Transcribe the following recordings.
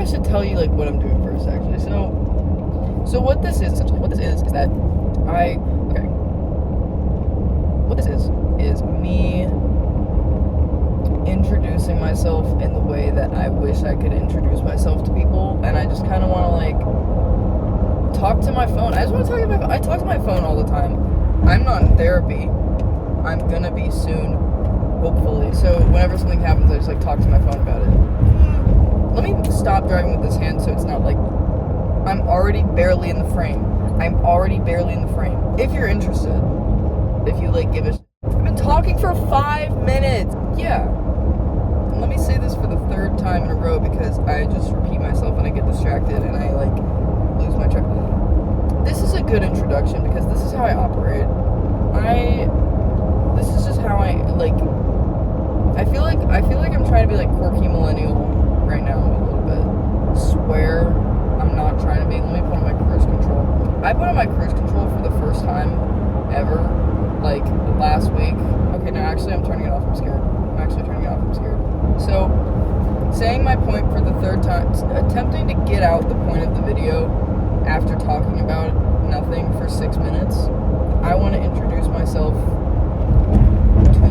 I should tell you like what I'm doing first, actually. So what this is essentially, what this is that what this is me introducing myself in the way that I wish I could introduce myself to people, and I just kind of want to like talk to my phone. I just want to talk to my phone. I talk to my phone all the time. I'm not in therapy. I'm gonna be soon, hopefully. So whenever something happens, I just like talk to my phone about it. Let me stop driving with this hand so it's not like I'm already barely in the frame. I'm already barely in the frame. If you're interested, if you like give a I've been talking for 5 minutes. Yeah. And let me say this for the 3rd time in a row because I just repeat myself and I get distracted and I like lose my track. This is a good introduction because this is how I operate. This is just how I like. I feel like I'm trying to be like quirky millennial right now a little bit. Swear I'm not trying to be. Let me put on my cruise control. I put on my cruise control for the first time ever, like last week. Okay, no, actually I'm turning it off. I'm scared. So, saying my point for the 3rd time, attempting to get out the point of the video after talking about nothing for 6 minutes. I want to introduce myself to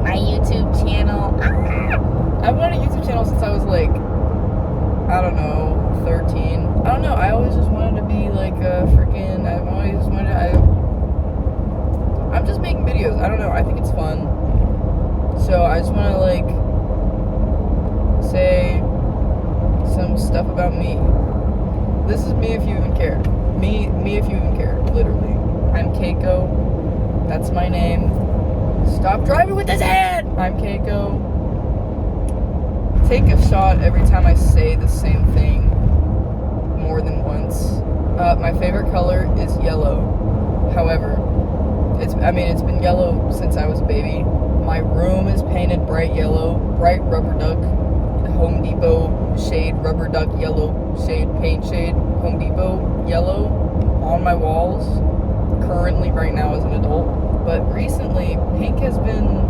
my YouTube channel. I've wanted a YouTube channel since I was like, I don't know, 13. I don't know, I always just wanted to be like a freaking, I'm just making videos. I don't know, I think it's fun. So I just want to like say some stuff about me. This is me if you even care. Me if you even care, literally. I'm Keiko. That's my name. Stop driving with this hand! I'm Keiko. Take a shot every time I say the same thing more than once. My favorite color is yellow. However, it's been yellow since I was a baby. My room is painted bright yellow, bright rubber duck, Home Depot shade, rubber duck yellow shade, paint shade, Home Depot yellow on my walls, currently right now as an adult. But recently, pink has been,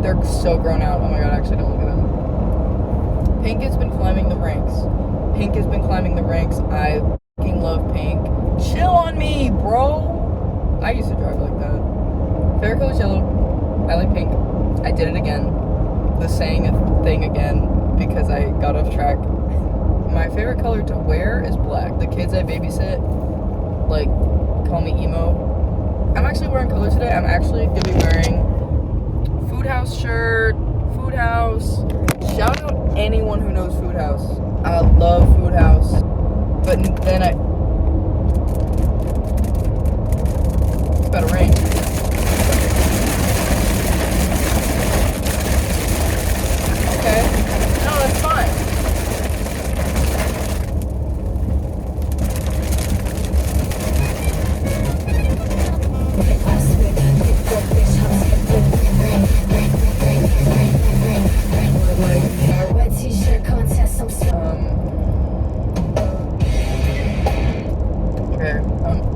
they're so grown out. Oh my god, actually don't look at them. Pink has been climbing the ranks. I fucking love pink. Chill on me, bro. I used to drive like that. Favorite color is yellow. I like pink. I did it again. The saying thing again because I got off track. My favorite color to wear is black. The kids I babysit like call me emo. I'm actually wearing colors today. I'm actually gonna be wearing Food House shirt. Food House. Shout out anyone who knows Food House. I love Food House. But then it's about to rain. Okay. No, that's fine.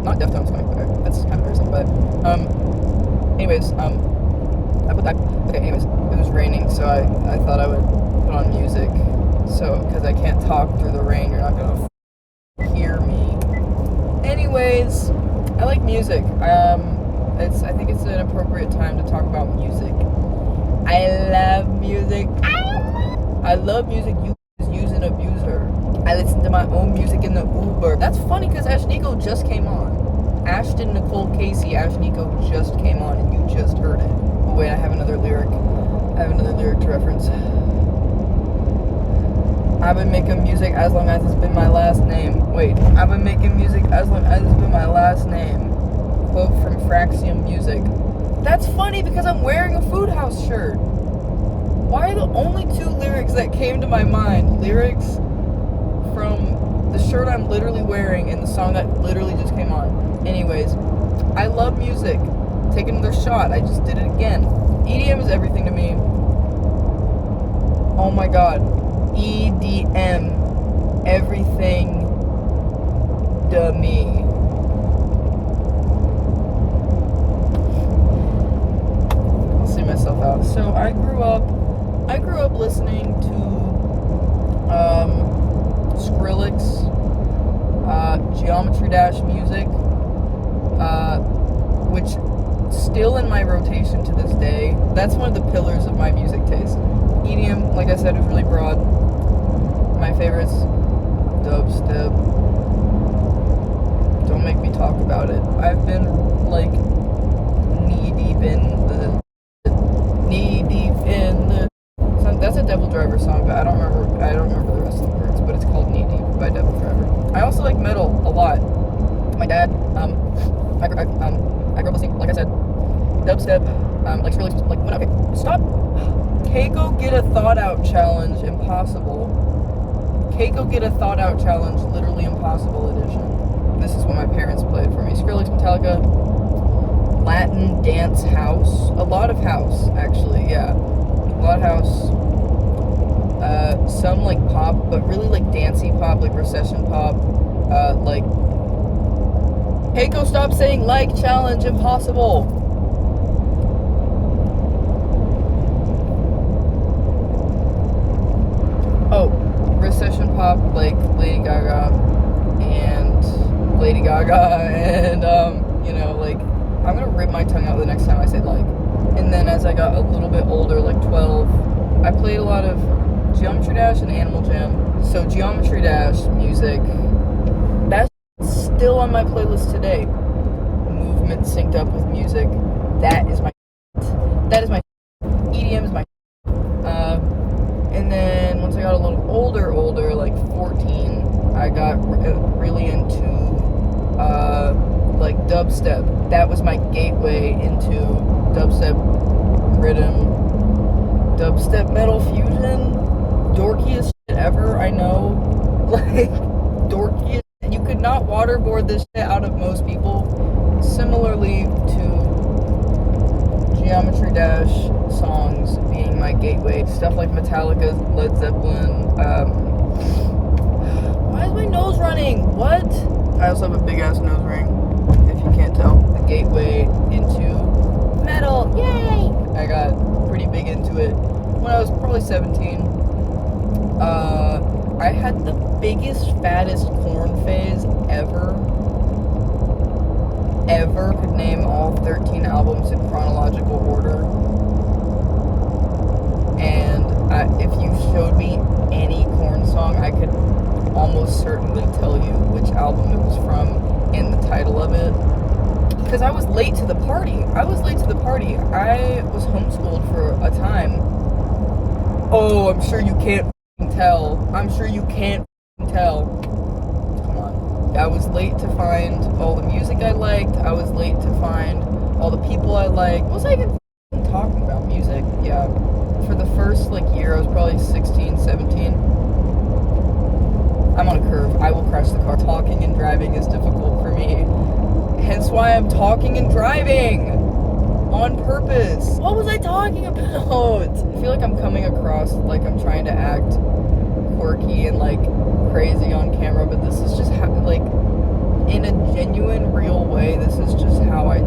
Not Deftones going, okay, that's kind of embarrassing, but, anyways, I put that, okay, anyways, it was raining, so I thought I would put on music, so, because I can't talk through the rain, you're not gonna hear me. Anyways, I like music, I think it's an appropriate time to talk about music. I love music. I love music, use and abuse her. I listen to my own music in the Uber. That's funny because Ashniko just came on. Ashton Nicole Casey, Ashniko just came on and you just heard it. Oh wait, I have another lyric. To reference. I've been making music as long as it's been my last name. Wait, I've been making music as long as it's been my last name. Quote from Fraxium Music. That's funny because I'm wearing a Food House shirt. Why are the only 2 lyrics that came to my mind? Lyrics from the shirt I'm literally wearing and the song that literally just came on. Anyways, I love music. Take another shot. I just did it again. EDM is everything to me. Oh my god. EDM. Everything to me. I'll see myself out. So I grew up listening to Skrillex, Geometry Dash music, which still in my rotation to this day. That's one of the pillars of my music taste. EDM, like I said, is really broad. My favorites, dubstep. Don't make me talk about it. I've been like knee deep in the. That's a Devil Driver song, but I don't remember the rest of the words. But it's called Knee Deep by Devil Driver. I also like metal a lot. My dad, I grew up listening, like I said, dubstep, like Skrillex, like when okay, stop. Keiko Get a Thought Out Challenge Impossible. Keiko Get a Thought Out Challenge, literally Impossible edition. This is what my parents played for me. Skrillex, Metallica, Latin dance house, a lot of house actually, yeah, a lot of house. Some like pop, but really like dancey pop, like recession pop, like. Keiko, stop saying like, challenge, impossible. Oh, recession pop, like Lady Gaga and you know, like, I'm gonna rip my tongue out the next time I say like. And then as I got a little bit older, like 12, I played a lot of Geometry Dash and Animal Jam. So Geometry Dash music, that's still on my playlist today. Movement synced up with music. That is my EDM is my and then once I got a little older, like 14, I got really into like dubstep. That was my gateway into dubstep rhythm, dubstep metal fusion. Dorkiest shit ever, I know. Like, dorkiest. You could not waterboard this shit out of most people. Similarly to Geometry Dash songs being my gateway. Stuff like Metallica, Led Zeppelin. Why is my nose running? What? I also have a big ass nose ring, if you can't tell. The gateway into metal. Yay! I got pretty big into it when I was probably 17. I had the biggest, fattest corn phase ever. Could name all 13 albums in chronological order. And if you showed me any Korn song, I could almost certainly tell you which album it was from and the title of it. Because I was late to the party. I was homeschooled for a time. Oh, I'm sure you can't tell. Come on. I was late to find all the music I liked. I was late to find all the people I liked. Was I even talking about music? Yeah. For the first year, I was probably 16, 17. I'm on a curve. I will crash the car. Talking and driving is difficult for me. Hence why I'm talking and driving. On purpose. What was I talking about? I feel like I'm coming across like I'm trying to act quirky and crazy on camera, but this is just how, in a genuine, real way, this is just how I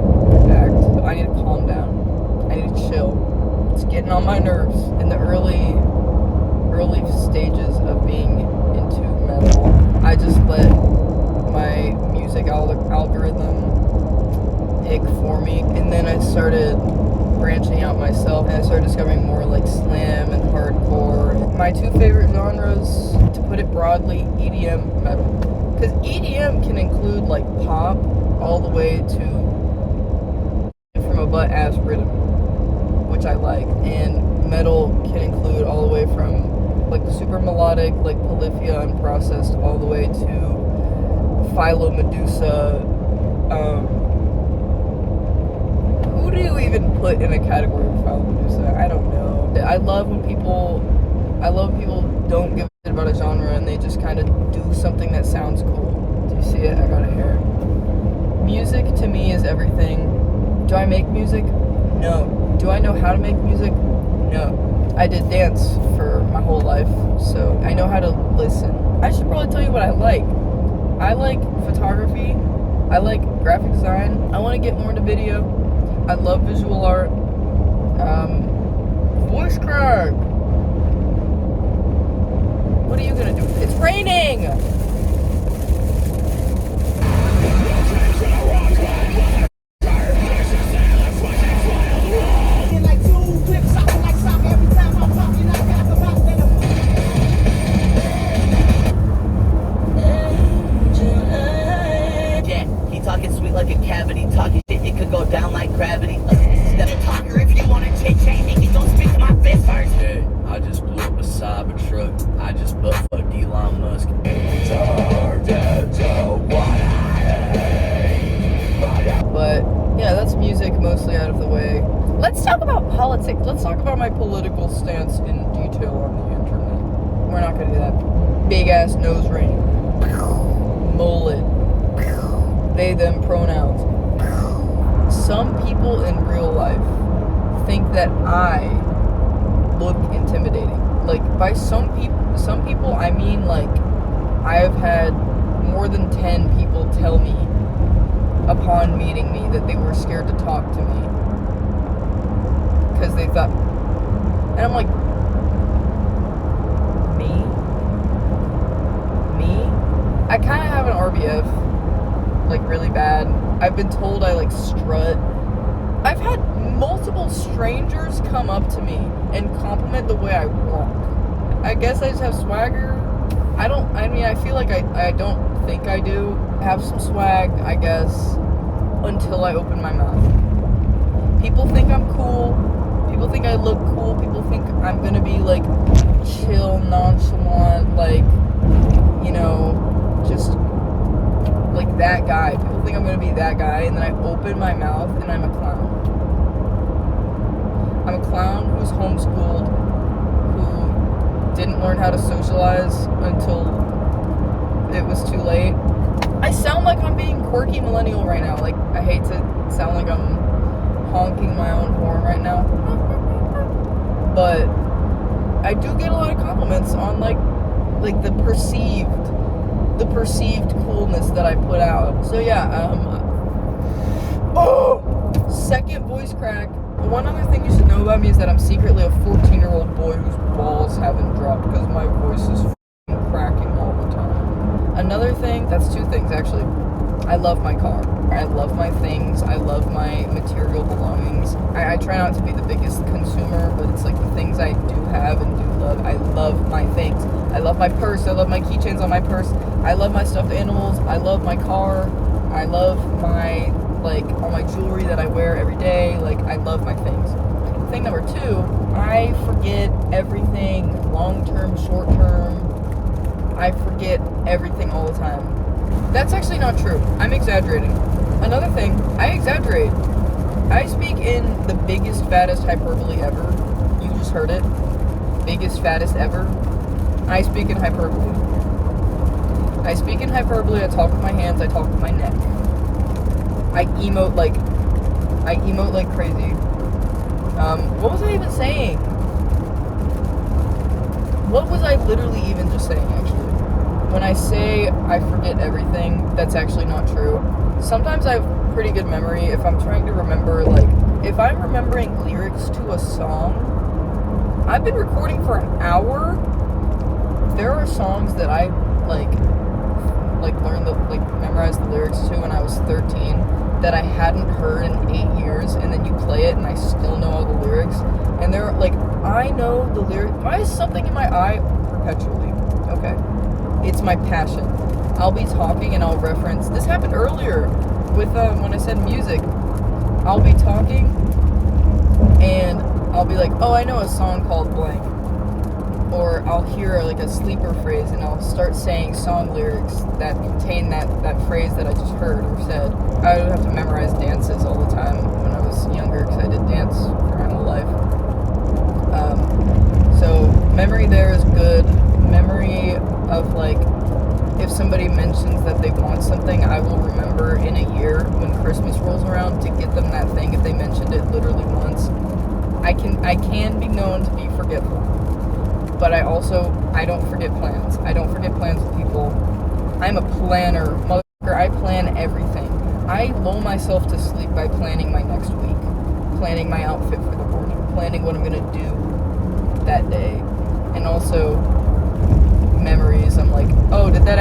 act. I need to calm down. I need to chill. It's getting on my nerves in the early stages of being into metal. I just let my music algorithm pick for me, and then I started branching out myself, and I started discovering more slam and hardcore. My two favorite genres, to put it broadly, EDM, metal. Because EDM can include pop all the way to from a butt-ass rhythm, which I like, and metal can include all the way from super melodic, Polyphia Unprocessed, all the way to Philo Medusa. Who do you even put in a category of Philo Medusa? I don't know. I love when people don't give a shit about a genre and they just kind of do something that sounds cool. Do you see it? I got a hair. Music to me is everything. Do I make music? No. Do I know how to make music? No. I did dance for my whole life, so I know how to listen. I should probably tell you what I like. I like photography. I like graphic design. I want to get more into video. I love visual art. Voice crack. What are you gonna do? It's raining! Talking sweet like a cavity, talking shit, it could go down like gravity. Step talker if you wanna change, you don't speak to my fist first. Yeah, I just blew up a Cybertruck. I just butt fucked Elon Musk. But yeah, that's music mostly out of the way. Let's talk about politics. Let's talk about my political stance in detail on the internet. We're not gonna do that. Big ass nose ring, mullet, they them pronouns. Some people in real life think that I look intimidating. Like, by some people I mean, like, I have had more than 10 people tell me upon meeting me that they were scared to talk to me because they thought, and I'm like, me? I kind of have an RBF, like, really bad. I've been told I, like, strut. I've had multiple strangers come up to me and compliment the way I walk. I guess I just have swagger. I feel like I don't think I do. I have some swag, I guess, until I open my mouth. People think I'm cool. People think I look cool. People think I'm gonna be, like, chill, nonchalant, like, you know, just like that guy. People think I'm gonna be that guy, and then I open my mouth and I'm a clown. I'm a clown who's homeschooled, who didn't learn how to socialize until it was too late. I sound like I'm being quirky millennial right now. Like, I hate to sound like I'm honking my own horn right now, but I do get a lot of compliments on like the perceived coolness that I put out. So yeah, second voice crack. One other thing you should know about me is that I'm secretly a 14-year-old boy whose balls haven't dropped because my voice is cracking all the time. Another thing, that's two things actually. I love my car. I love my things. I love my material belongings. I try not to be the biggest consumer, but it's like the things I do have and do love. I love my things. I love my purse. I love my keychains on my purse. I love my stuffed animals. I love my car. I love my, like, all my jewelry that I wear every day. Like, I love my things. Thing number two, I forget everything, long-term, short-term. I forget everything all the time. That's actually not true. I'm exaggerating. Another thing, I exaggerate. I speak in the biggest, fattest hyperbole ever. You just heard it. Biggest, fattest ever. I speak in hyperbole. I speak in hyperbole. I talk with my hands. I talk with my neck. I emote like crazy. What was I even saying? What was I literally even just saying, actually? When I say I forget everything, that's actually not true. Sometimes I have pretty good memory if I'm trying to remember, like, if I'm remembering lyrics to a song. I've been recording for an hour. There are songs that I, memorized the lyrics to when I was 13 that I hadn't heard in 8 years, and then you play it and I still know all the lyrics. And they're, like, I know the lyrics. Why is something in my eye perpetually? Okay. It's my passion. I'll be talking and I'll reference. This happened earlier with when I said music. I'll be talking and I'll be like, oh, I know a song called blank. Or I'll hear like a sleeper phrase and I'll start saying song lyrics that contain that phrase that I just heard or said. I would have to memorize dances all the time when I was younger because I did dance for my whole life. So memory there is good. Memory of, like, if somebody mentions that they want something, I will remember in a year when Christmas rolls around to get them that thing if they mentioned it literally once. I can be known to be forgetful, but I don't forget plans. I don't forget plans with people. I'm a planner, motherfucker. I plan everything. I lull myself to sleep by planning my next week, planning my outfit for the morning, planning what I'm gonna do that day, and also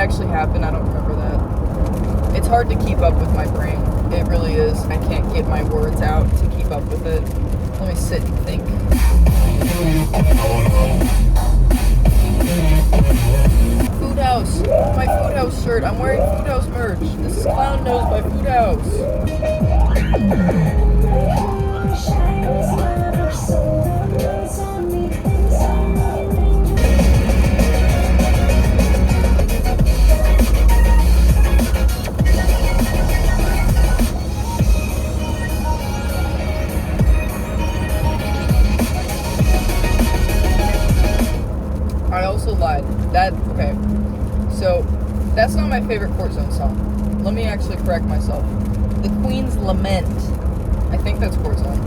actually happened? I don't remember that. It's hard to keep up with my brain. It really is. I can't get my words out to keep up with it. Let me sit and think. Food House. My Food House shirt. I'm wearing Food House merch. This is Clown Nose by Food House. I also lied. Okay. So, that's not my favorite Court Zone song. Let me actually correct myself. The Queen's Lament. I think that's Court Zone.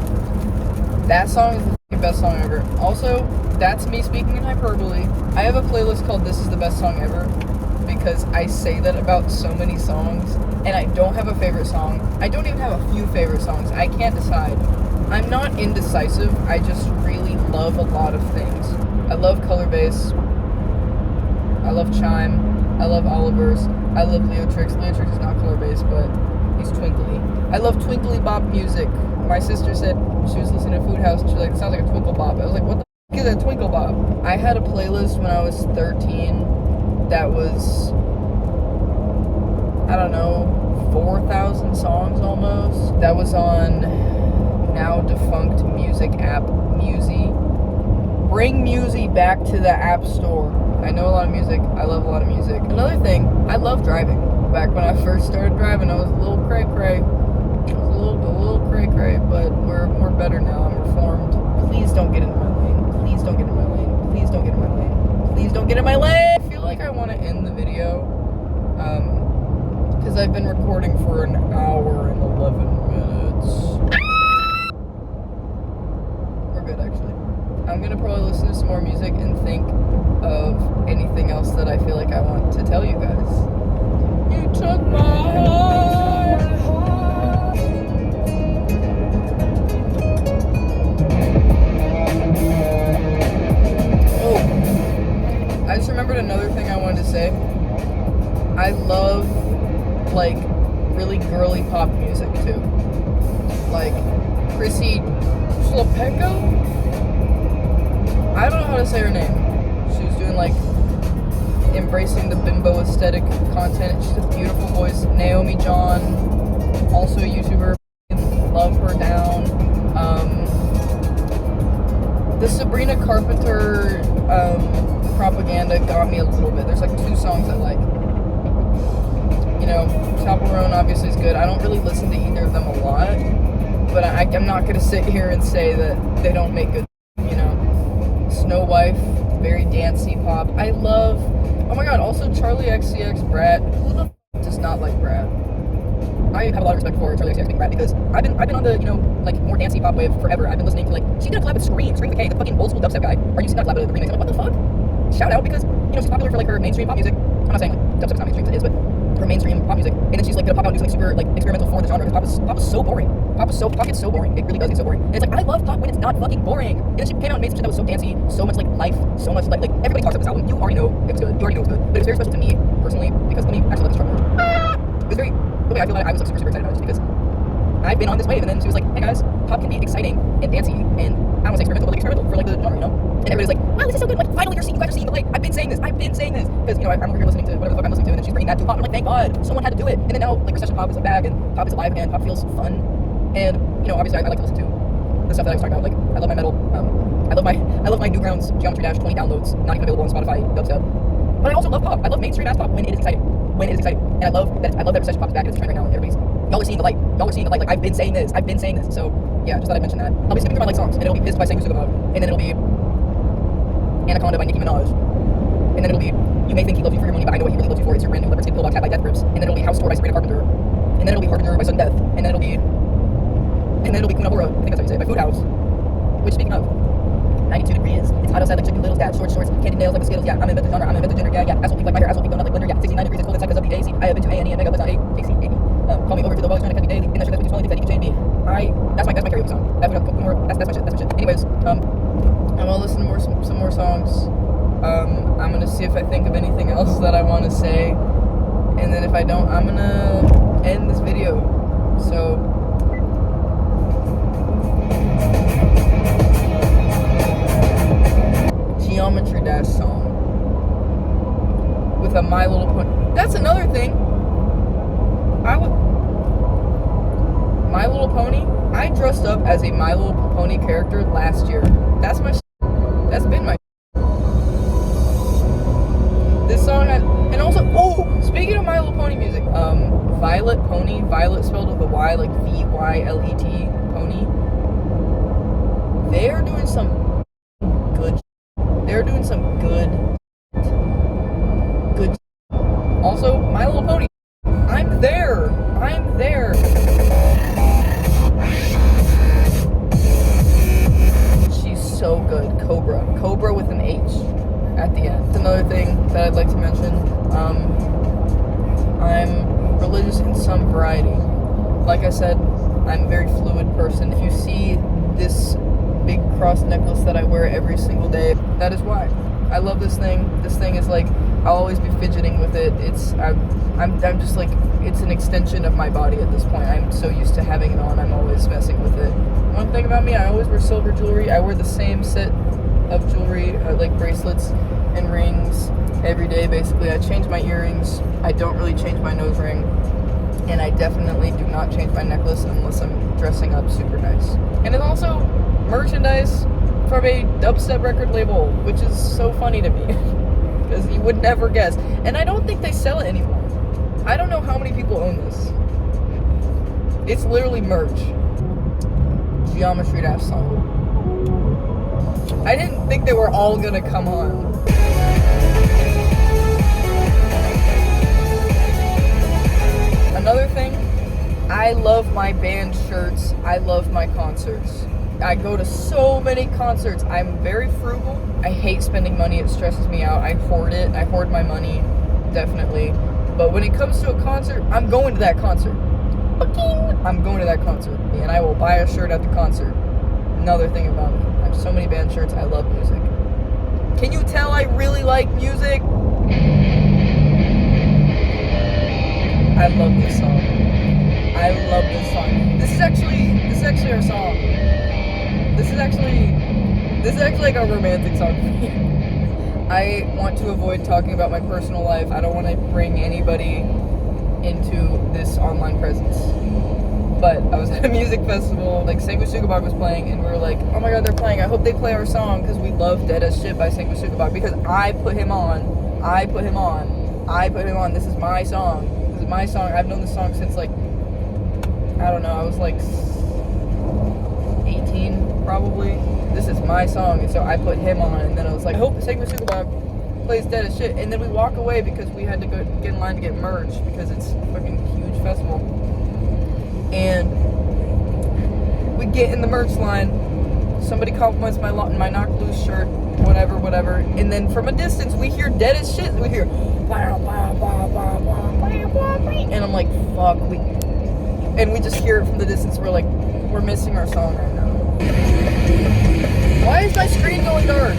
That song is the best song ever. Also, that's me speaking in hyperbole. I have a playlist called This Is the Best Song Ever because I say that about so many songs, and I don't have a favorite song. I don't even have a few favorite songs. I can't decide. I'm not indecisive. I just really love a lot of things. I love Color Bass. I love Chime. I love Oliver's. I love Leotrix. Leotrix is not Color Bass, but he's twinkly. I love twinkly bop music. My sister said she was listening to Food House and she was like, it sounds like a twinkle bop. I was like, what the f*** is a twinkle bop? I had a playlist when I was 13 that was, I don't know, 4,000 songs almost. That was on now defunct music app Musi. Bring Musi back to the App Store. I know a lot of music. I love a lot of music. Another thing, I love driving. Back when I first started driving, I was a little cray-cray. I was a little cray-cray, but we're better now. I'm reformed. Please don't get into my lane. Please don't get in my lane. Please don't get in my lane. Please don't get in my lane! I feel like I want to end the video, because I've been recording for an hour and 11 minutes. We're good, actually. I'm gonna probably listen to some more music and think of anything else that I feel like I want to tell you guys. You took my heart. Oh, I just remembered another thing I wanted to say. I love, like, really girly pop music, too. Like, Chrissy Slopeko? I don't know how to say her name. She was doing, like, embracing the bimbo aesthetic content. She's a beautiful voice. Naomi John, also a YouTuber. Love her down. The Sabrina Carpenter propaganda got me a little bit. There's like 2 songs I like. You know, Chaperone obviously is good. I don't really listen to either of them a lot, but I'm not going to sit here and say that they don't make good, you know. Snow Wife, very dancey pop. I love, oh my god, also Charlie XCX Brat. Who the f*** does not like Brat? I have a lot of respect for Charlie XCX being Brat because I've been on the, you know, like, more dancey pop wave forever. I've been listening to, like, she did a collab with Scream the K, the fucking old school dubstep guy. Are you seeing that collab with the remix? I'm like, what the fuck? Shout out, because, you know, she's popular for, like, her mainstream pop music. I'm not saying, like, dubstep's not mainstream, it is, but her mainstream pop music. And then she's, like, gonna pop out and do, like, super, like, experimental for the genre, because pop is so boring. Pop gets so boring. It really does get so boring. And it's like, I love pop when it's not fucking boring. And then she came out and made some shit that was so dancey, so much, like, life, so much, like, everybody talks about this album. You already know it was good. You already know it was good. But it's very special to me, personally, because let me actually let this drum roll. It was very, the way I feel about it, I was, like, super, super excited about it, just because I've been on this wave. And then she was like, hey guys, pop can be exciting and dancey, and I don't want to say experimental, but, like, experimental for, like, the genre, you know? And everybody's like, wow, this is so good, like, finally you guys are seeing the light. I've been saying this, because, you know, I'm over here listening to whatever the fuck I'm listening to, and then she's bringing that to pop, and I'm like, thank god, someone had to do it. And then now, like, recession pop is, like, back, and pop is alive, and pop feels fun, and, you know, obviously I like to listen to the stuff that I was talking about. Like, I love my metal, I love my Newgrounds Geometry Dash 20 downloads, not even available on Spotify, dubstep. But I also love pop. I love mainstream ass pop when it is exciting. And I love that recession pop is back, and it's a trend right now, and everybody's, y'all are seeing the light, like, I've been saying this, so, yeah, just thought I'd mention that. I'll be skipping through my, like, songs, and it'll be Pissed by Saying About, and then it'll be Anaconda by Nicki Minaj, and then it'll be You May Think He Loves You for Your Money, but I Know What He Really Loves You For. It's Your Brand New Leopard Skin Pillbox Hat by Death Grips, and then it'll be House Tour by Sabrina Carpenter, and then it'll be Harbinger by Sudden Death, and then it'll be Kunabura, I think that's how you say it, by Food House. Which, speaking of, 92 degrees, it's hot outside like chicken littles, dad, short shorts, candy nails like the Skittles, yeah, I'm invented genre, I'm invented gender, yeah, asshole peak like my hair, asshole peak don't like blender, yeah, 69 degrees, it's cold inside because of the AC, I have been to A&E and Mega, let's not AC, call me over to the Vogue, trying to cut me daily, and that's what things that you can change me. That's my karaoke song. That's my shit. Anyways, I'm gonna listen to some more songs. I'm gonna see if I think of anything else that I want to say, and then if I don't, I'm gonna end this video. So Geometry Dash song with a My Little Pony. That's another thing. My Little Pony. I dressed up as a My Little Pony character last year. That's been my. This song has, and also, oh, speaking of My Little Pony music, Violet Pony, Violet spelled with a Y, like VYLET, Pony. They are doing some good. They're doing some good. Also, My Little Pony. I'm there. She's so good. Cobra with an H at the end. It's another thing that I'd like to mention. I'm religious in some variety. Like I said, I'm a very fluid person. If you see this big cross necklace that I wear every single day, that is why. I love this thing. This thing is like, I'll always be fidgeting with it. I'm just like, it's an extension of my body at this point. I'm so used to having it on, I'm always messing with it. One thing about me, I always wear silver jewelry. I wear the same set of jewelry, like bracelets and rings every day, basically. I change my earrings. I don't really change my nose ring. And I definitely do not change my necklace unless I'm dressing up super nice. And it's also merchandise from a dubstep record label, which is so funny to me. Because you would never guess. And I don't think they sell it anymore. I don't know how many people own this. It's literally merch. Geometry Dash song. I didn't think they were all gonna come on. Another thing, I love my band shirts. I love my concerts. I go to so many concerts. I'm very frugal. I hate spending money. It stresses me out. I hoard it. I hoard my money, definitely. But when it comes to a concert, I'm going to that concert. I'm going to that concert. And I will buy a shirt at the concert. Another thing about me. I have so many band shirts. I love music. Can you tell I really like music? I love this song. I love this song. This is actually our song. This is actually like a romantic song for me. I want to avoid talking about my personal life. I don't want to bring anybody into this online presence. But I was at a music festival, like Sangu Sugabog was playing, and we were like, oh my god, they're playing. I hope they play our song, because we love Dead as Shit by Sangu Sugabog, because I put him on. This is my song. I've known this song since, like, I don't know, I was like 18 probably. This is my song, and so I put him on, and then I was like, I hope Sangu Sugabog plays Dead as Shit, and then we walk away because we had to go get in line to get merch, because it's a fucking huge festival. And we get in the merch line, somebody compliments my Knock Loose shirt, whatever, and then from a distance we hear Dead as Shit, we hear and I'm like, fuck, and we just hear it from the distance. We're like, we're missing our song right now. Why is my screen going dark?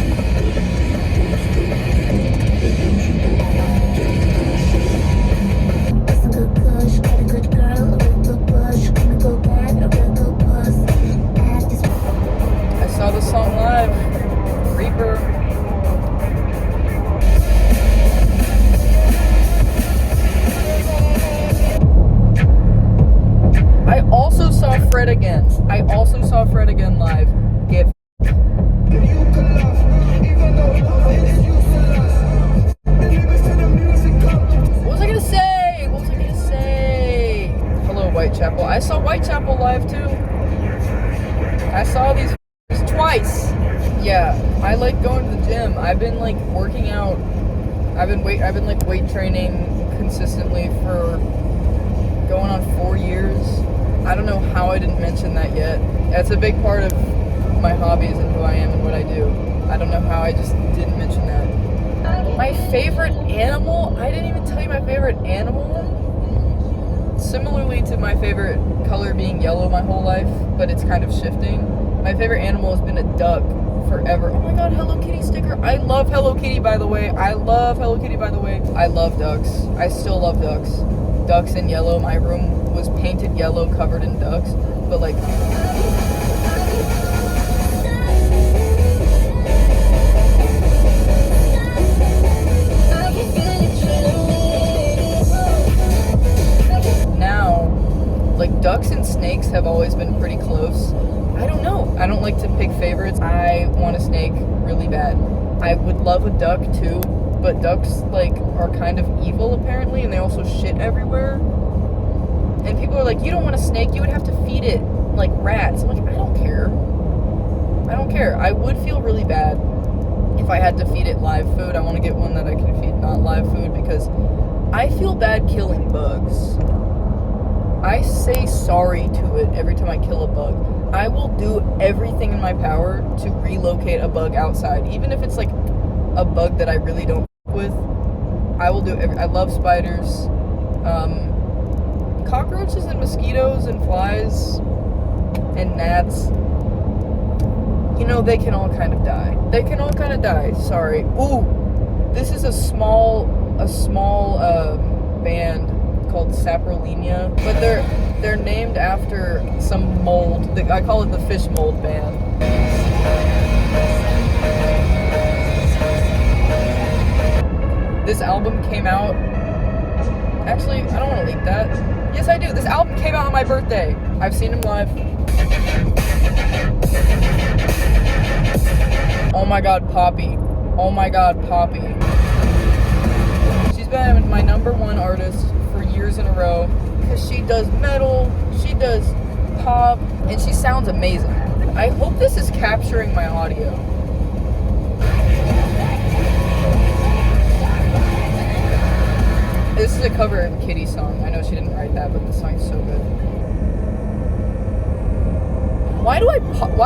I saw the song live. Reaper. I also saw Fred again live. Get What was I gonna say? Hello, Whitechapel. I saw Whitechapel live too. I saw these twice. Yeah, I like going to the gym. I've been like working out. I've been like weight training consistently for going on 4 years. I don't know how I didn't mention that yet. That's a big part of my hobbies and who I am and what I do. I don't know how I just didn't mention that. My favorite animal? I didn't even tell you my favorite animal. Similarly to my favorite color being yellow my whole life, but it's kind of shifting. My favorite animal has been a duck forever. Oh my god, Hello Kitty sticker. I love love Hello Kitty, by the way. I love Hello Kitty, by the way. I love ducks. I still love ducks. Ducks in yellow. My room was painted yellow, covered in ducks. But like, now, like ducks and snakes have always been pretty close. I don't know. I don't like to pick favorites. I want a snake really bad. I would love a duck too, but ducks like are kind of evil apparently, and they also shit everywhere. And people are like, you don't want a snake, you would have to feed it like rats. I'm like, I don't care. I don't care. I would feel really bad if I had to feed it live food. I want to get one that I can feed not live food because I feel bad killing bugs. I say sorry to it every time I kill a bug. I will do everything in my power to relocate a bug outside, even if it's like a bug that I really don't with. I will do I love spiders, cockroaches and mosquitoes and flies and gnats. You know, they can all kind of die. They can all kind of die. Sorry. Ooh, this is a small band called Saprolinea, but they're named after some mold. I call it the fish mold band. This album came out. Actually, I don't want to leak that. Yes, I do. This album came out on my birthday. I've seen him live. Oh my God, Poppy. Oh my God, Poppy. She's been my #1 artist for years in a row because she does metal, she does pop, and she sounds amazing. I hope this is capturing my audio. This is a cover of Kitty's song. I know she didn't write that, but the song's so good. Why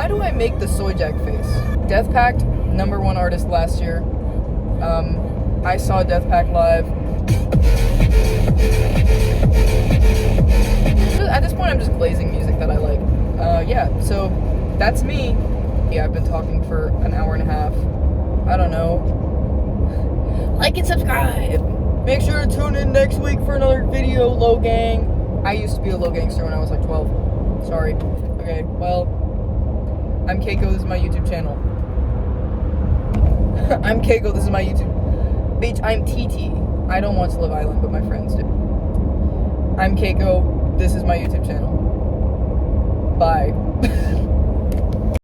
do I make the soy jack face? Death Pact, #1 artist last year. I saw Death Pact live. At this point, I'm just glazing music that I like. Yeah, so that's me. Yeah, I've been talking for an hour and a half. I don't know. Like and subscribe. Make sure to tune in next week for another video, Low Gang. I used to be a low gangster when I was like 12. Sorry. Okay, well, I'm Keiko. This is my YouTube channel. I'm Keiko. This is my YouTube. Bitch, I'm TT. I don't watch Love Island, but my friends do. I'm Keiko. This is my YouTube channel.